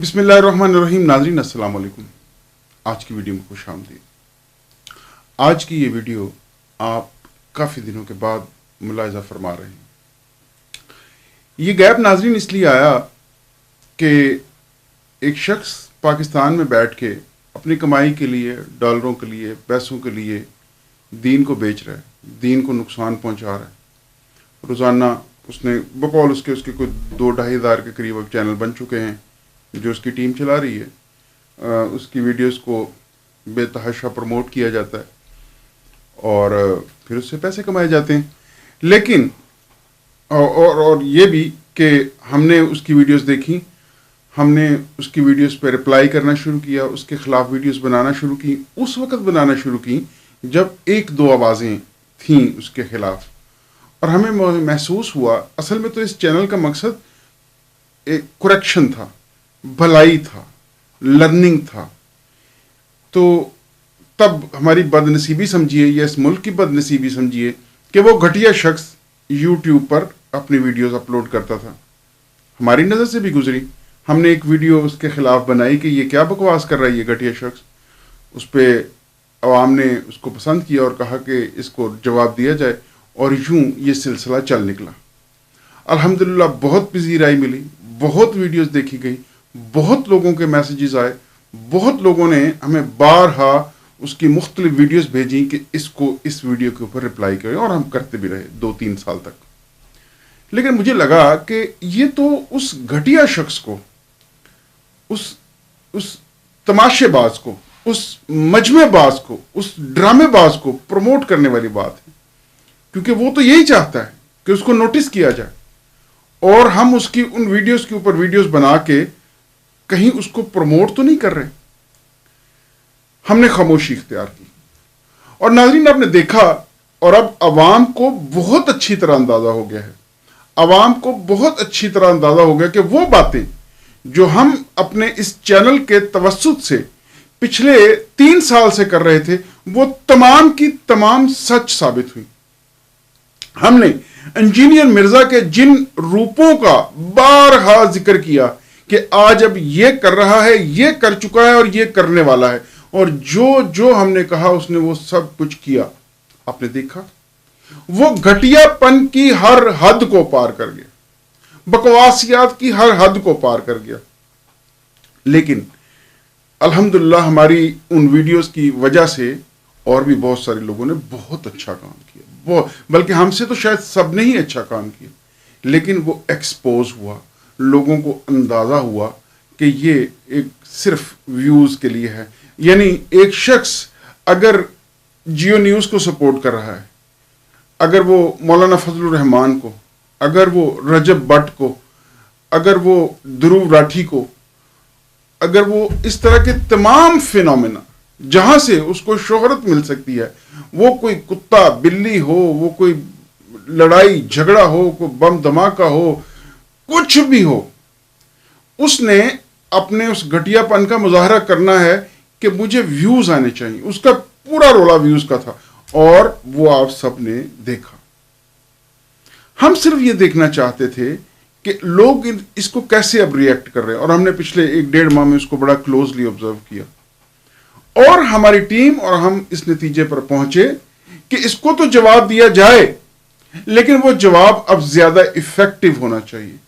बिस्मिल्लाहिर्रहमानिर्रहीम। नाज़रीन अस्सलाम वालेकुम। आज की वीडियो में खुश आमदीद। आज की ये वीडियो आप काफ़ी दिनों के बाद मुलाहिज़ा फरमा रहे हैं। ये गैप नाज़रीन इसलिए आया कि एक शख्स पाकिस्तान में बैठ के अपनी कमाई के लिए, डॉलरों के लिए, पैसों के लिए दीन को बेच रहा है, दीन को नुकसान पहुंचा रहा है। रोज़ाना उसने बकौल उसके कोई 2-2.5 हज़ार के करीब अब चैनल बन चुके हैं जो उसकी टीम चला रही है। उसकी वीडियोस को बेतहाशा प्रमोट किया जाता है और फिर उससे पैसे कमाए जाते हैं। लेकिन और ये भी कि हमने उसकी वीडियोस देखी, हमने उसकी वीडियोस पे रिप्लाई करना शुरू किया, उसके ख़िलाफ़ वीडियोस बनाना शुरू की। उस वक़्त बनाना शुरू की जब 1-2 आवाज़ें थीं उसके ख़िलाफ़, और हमें महसूस हुआ असल में तो इस चैनल का मकसद एक करेक्शन था, भलाई था, लर्निंग था। तो तब हमारी बदनसीबी समझिए या इस मुल्क की बदनसीबी समझिए कि वो घटिया शख्स यूट्यूब पर अपनी वीडियोस अपलोड करता था। हमारी नज़र से भी गुजरी, हमने एक वीडियो उसके ख़िलाफ़ बनाई कि ये क्या बकवास कर रहा है ये घटिया शख्स। उस पर अवाम ने उसको पसंद किया और कहा कि इसको जवाब दिया जाए, और यूँ ये सिलसिला चल निकला। अल्हम्दुलिल्लाह बहुत पजीराई राय मिली, बहुत वीडियोस देखी गई, बहुत लोगों के मैसेजेस आए, बहुत लोगों ने हमें बारहा उसकी मुख्तलिफ वीडियोस भेजी कि इसको इस वीडियो के ऊपर रिप्लाई करें, और हम करते भी रहे 2-3 साल तक। लेकिन मुझे लगा कि ये तो उस घटिया शख्स को, उस तमाशेबाज को, उस मजमेबाज को, उस ड्रामेबाज को प्रमोट करने वाली बात है, क्योंकि वो तो यही चाहता है कि उसको नोटिस किया जाए, और हम उसकी उन वीडियोस के ऊपर वीडियोस बना के कहीं उसको प्रमोट तो नहीं कर रहे। हमने खामोशी इख्तियार की, और नाज़रीन आपने देखा, और अब अवाम को बहुत अच्छी तरह अंदाजा हो गया है, अवाम को बहुत अच्छी तरह अंदाजा हो गया कि वो बातें जो हम अपने इस चैनल के तवस्सुत से पिछले 3 साल से कर रहे थे, वो तमाम की तमाम सच साबित हुई। हमने इंजीनियर मिर्जा के जिन रूपों का बारहा जिक्र किया कि आज अब ये कर रहा है, ये कर चुका है और ये करने वाला है, और जो जो हमने कहा उसने वो सब कुछ किया। आपने देखा वो घटियापन की हर हद को पार कर गया, बकवासियात की हर हद को पार कर गया। लेकिन अल्हम्दुलिल्लाह हमारी उन वीडियोस की वजह से और भी बहुत सारे लोगों ने बहुत अच्छा काम किया, बल्कि हमसे तो शायद सब ने ही अच्छा काम किया। लेकिन वो एक्सपोज हुआ, लोगों को अंदाजा हुआ कि ये एक सिर्फ व्यूज के लिए है। यानी एक शख्स अगर जियो न्यूज़ को सपोर्ट कर रहा है, अगर वो मौलाना फजलुर रहमान को, अगर वो रजब भट्ट को, अगर वो ध्रुव राठी को, अगर वो इस तरह के तमाम फिनोमेना जहां से उसको शोहरत मिल सकती है, वो कोई कुत्ता बिल्ली हो, वो कोई लड़ाई झगड़ा हो, कोई बम धमाका हो, कुछ भी हो, उसने अपने उस घटियापन का मुजाहरा करना है कि मुझे व्यूज आने चाहिए। उसका पूरा रोला व्यूज का था, और वो आप सब ने देखा। हम सिर्फ ये देखना चाहते थे कि लोग इसको कैसे अब रिएक्ट कर रहे हैं, और हमने पिछले 1-1.5 माह में उसको बड़ा क्लोजली ऑब्जर्व किया, और हमारी टीम और हम इस नतीजे पर पहुंचे कि इसको तो जवाब दिया जाए, लेकिन वो जवाब अब ज्यादा इफेक्टिव होना चाहिए,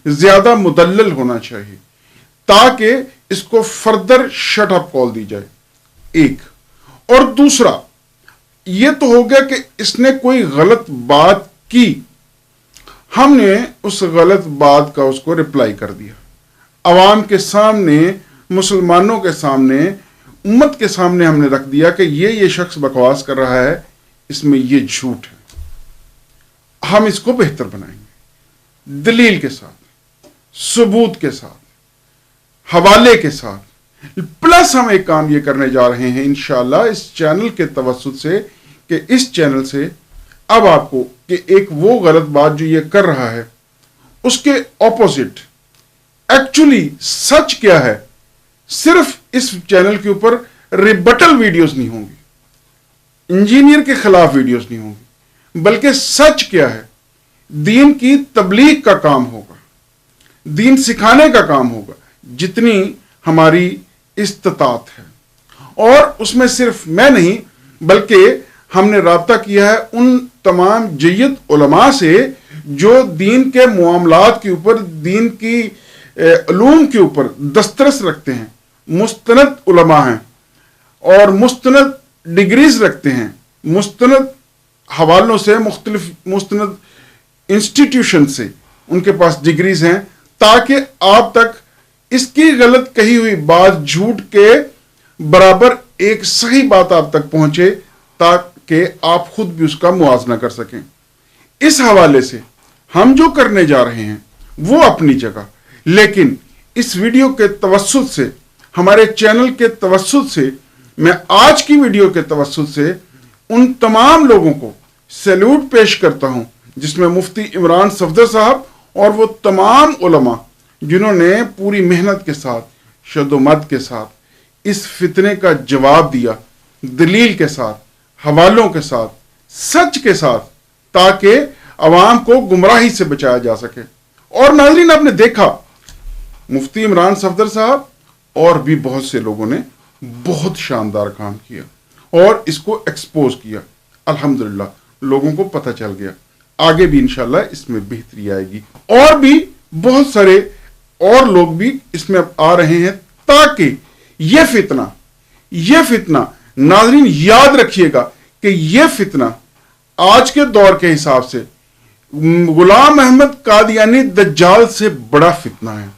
ज्यादा मुदल्लल होना चाहिए, ताकि इसको फर्दर शट अप कॉल दी जाए। एक और दूसरा ये तो हो गया कि इसने कोई गलत बात की, हमने उस गलत बात का उसको रिप्लाई कर दिया, अवाम के सामने, मुसलमानों के सामने, उम्मत के सामने हमने रख दिया कि ये शख्स बकवास कर रहा है, इसमें ये झूठ है, हम इसको बेहतर बनाएंगे, दलील के साथ, सबूत के साथ, हवाले के साथ। प्लस हम एक काम ये करने जा रहे हैं इंशाअल्लाह इस चैनल के तवस्सुत से, कि इस चैनल से अब आपको कि एक वो गलत बात जो ये कर रहा है उसके ऑपोजिट एक्चुअली सच क्या है, सिर्फ इस चैनल के ऊपर रिबटल वीडियोस नहीं होंगी, इंजीनियर के खिलाफ वीडियोस नहीं होंगी, बल्कि सच क्या है, दीन की तबलीग का काम होगा, दीन सिखाने का काम होगा, जितनी हमारी इस्तात है। और उसमें सिर्फ मैं नहीं बल्कि हमने राब्ता किया है उन तमाम जय्यद उलमा से जो दीन के मामलात के ऊपर, दीन की उलूम के ऊपर दस्तरस रखते हैं, मुस्तनद उलमा हैं और मुस्तनद डिग्रीज रखते हैं, मुस्तनद हवालों से, मुस्तनद इंस्टीट्यूशन से उनके पास डिग्रीज हैं, ताकि आप तक इसकी गलत कही हुई बात झूठ के बराबर एक सही बात आप तक पहुंचे, ताकि आप खुद भी उसका मुआवजा कर सकें। इस हवाले से हम जो करने जा रहे हैं वो अपनी जगह, लेकिन इस वीडियो के तवस्सुत से, हमारे चैनल के तवस्सुत से, मैं आज की वीडियो के तवस्सुत से उन तमाम लोगों को सैल्यूट पेश करता हूं, जिसमें मुफ्ती इमरान सफदर साहब और वो तमाम उलमा जिन्होंने पूरी मेहनत के साथ, शद्दोमद के साथ इस फितने का जवाब दिया, दलील के साथ, हवालों के साथ, सच के साथ, ताकि अवाम को गुमराही से बचाया जा सके। और नाज़रीन, आपने देखा मुफ्ती इमरान सफदर साहब और भी बहुत से लोगों ने बहुत शानदार काम किया और इसको एक्सपोज किया। अल्हम्दुलिल्लाह लोगों को पता चल गया। आगे भी इंशाल्लाह इसमें बेहतरी आएगी और भी बहुत सारे और लोग भी इसमें आ रहे हैं, ताकि यह फितना नाज़रीन याद रखिएगा कि यह फितना आज के दौर के हिसाब से गुलाम अहमद कादियानी दज्जाल से बड़ा फितना है।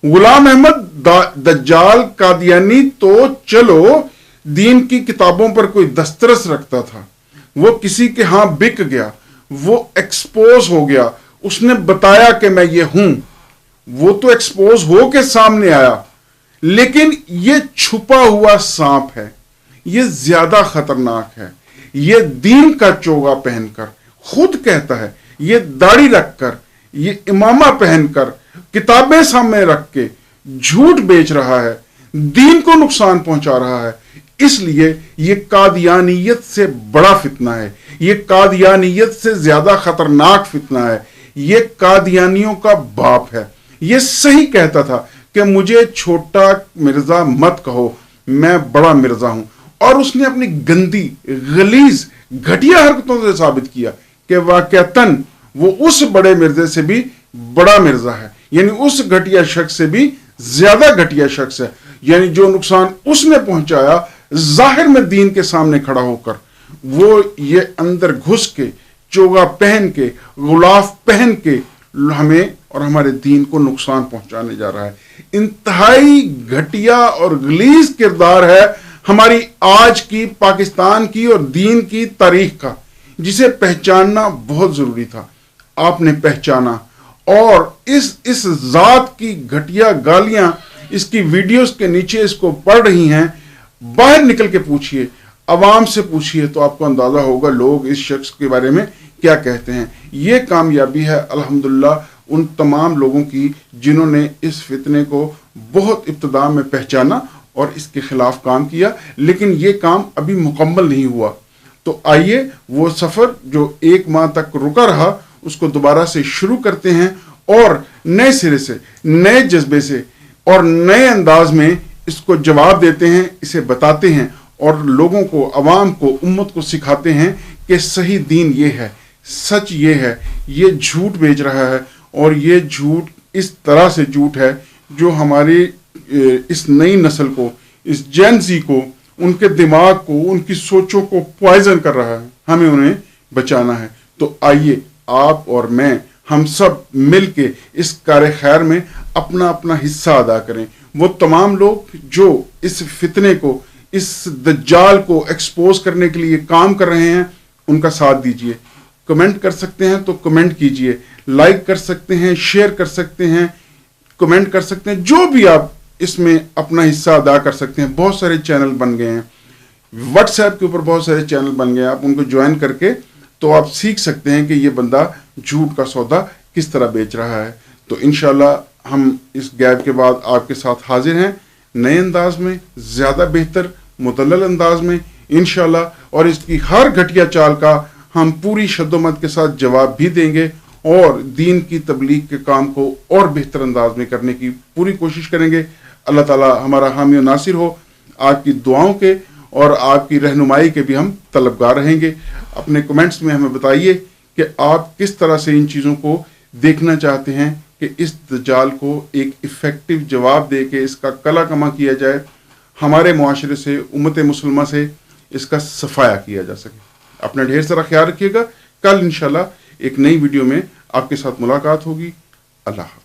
गुलाम अहमद दज्जाल कादियानी तो चलो दीन की किताबों पर कोई दस्तरस रखता था, वो किसी के हां बिक गया, वो एक्सपोज हो गया, उसने बताया कि मैं ये हूं, वो तो एक्सपोज हो के सामने आया। लेकिन ये छुपा हुआ सांप है, ये ज्यादा खतरनाक है। ये दीन का चोगा पहनकर, खुद कहता है, ये दाढ़ी रखकर, ये इमामा पहनकर, किताबें सामने रख के झूठ बेच रहा है, दीन को नुकसान पहुंचा रहा है। इसलिए ये कादियानियत से बड़ा फितना है, ये कादियानियत से ज्यादा खतरनाक फितना है। ये कादियानियों का बाप है। ये सही कहता था कि मुझे छोटा मिर्जा मत कहो, मैं बड़ा मिर्जा हूं। और उसने अपनी गंदी, गलीज, घटिया हरकतों से साबित किया कि वाकईतन वो उस बड़े मिर्जे से भी बड़ा मिर्जा है, यानी उस घटिया शख्स से भी ज्यादा घटिया शख्स है। यानी जो नुकसान उसने पहुंचाया जाहिर में दीन के सामने खड़ा होकर, वो ये अंदर घुस के, चोगा पहन के, गुलाफ पहन के हमें और हमारे दीन को नुकसान पहुंचाने जा रहा है। इंतहाई घटिया और गलीज किरदार है हमारी आज की, पाकिस्तान की और दीन की तारीख का, जिसे पहचानना बहुत जरूरी था। आपने पहचाना और इस जात की घटिया गालियां इसकी वीडियोस के नीचे इसको पढ़ रही हैं। बाहर निकल के पूछिए, आवाम से पूछिए, तो आपको अंदाजा होगा लोग इस शख्स के बारे में क्या कहते हैं। ये कामयाबी है अल्हम्दुलिल्लाह उन तमाम लोगों की जिन्होंने इस फितने को बहुत इब्तिदा में पहचाना और इसके खिलाफ काम किया। लेकिन ये काम अभी मुकम्मल नहीं हुआ, तो आइए वो सफर जो 1 माह तक रुका रहा उसको दोबारा से शुरू करते हैं और नए सिरे से, नए जज्बे से और नए अंदाज में इसको जवाब देते हैं, इसे बताते हैं और लोगों को, अवाम को, उम्मत को सिखाते हैं कि सही दीन ये है, सच ये है, ये झूठ बेच रहा है। और ये झूठ इस तरह से झूठ है जो हमारी इस नई नस्ल को, इस जेन ज़ी को, उनके दिमाग को, उनकी सोचों को पॉइजन कर रहा है। हमें उन्हें बचाना है। तो आइए आप और मैं, हम सब मिलके इस कार्य खैर में अपना अपना हिस्सा अदा करें। वो तमाम लोग जो इस फितने को, इस दज्जाल को एक्सपोज करने के लिए काम कर रहे हैं, उनका साथ दीजिए। कमेंट कर सकते हैं तो कमेंट कीजिए, लाइक कर सकते हैं, शेयर कर सकते हैं, कमेंट कर सकते हैं, जो भी आप इसमें अपना हिस्सा अदा कर सकते हैं। बहुत सारे चैनल बन गए हैं, व्हाट्सएप के ऊपर बहुत सारे चैनल बन गए हैं। आप उनको ज्वाइन करके तो आप सीख सकते हैं कि ये बंदा झूठ का सौदा किस तरह बेच रहा है। तो इंशाल्लाह हम इस गैप के बाद आपके साथ हाजिर हैं, नए अंदाज में, ज़्यादा बेहतर मुतल्लल अंदाज में इंशाल्लाह। और इसकी हर घटिया चाल का हम पूरी शद्दोमत के साथ जवाब भी देंगे اور دین کی تبلیغ کے کام کو اور بہتر انداز میں کرنے کی پوری کوشش کریں گے. اللہ تعالی ہمارا حامی و ناصر ہو. آپ کی دعاؤں کے اور آپ کی رہنمائی کے بھی ہم طلبگار رہیں گے. اپنے کمنٹس میں ہمیں بتائیے کہ آپ کس طرح سے ان چیزوں کو دیکھنا چاہتے ہیں کہ اس دجال کو ایک ایفیکٹو جواب دے کے اس کا کلا کما کیا جائے, ہمارے معاشرے سے, امت مسلمہ سے اس کا صفایا کیا جا سکے. اپنا ڈھیر سارا خیال رکھیے گا. کل انشاءاللہ ایک نئی ویڈیو میں آپ کے ساتھ ملاقات ہوگی. اللہ حافظ.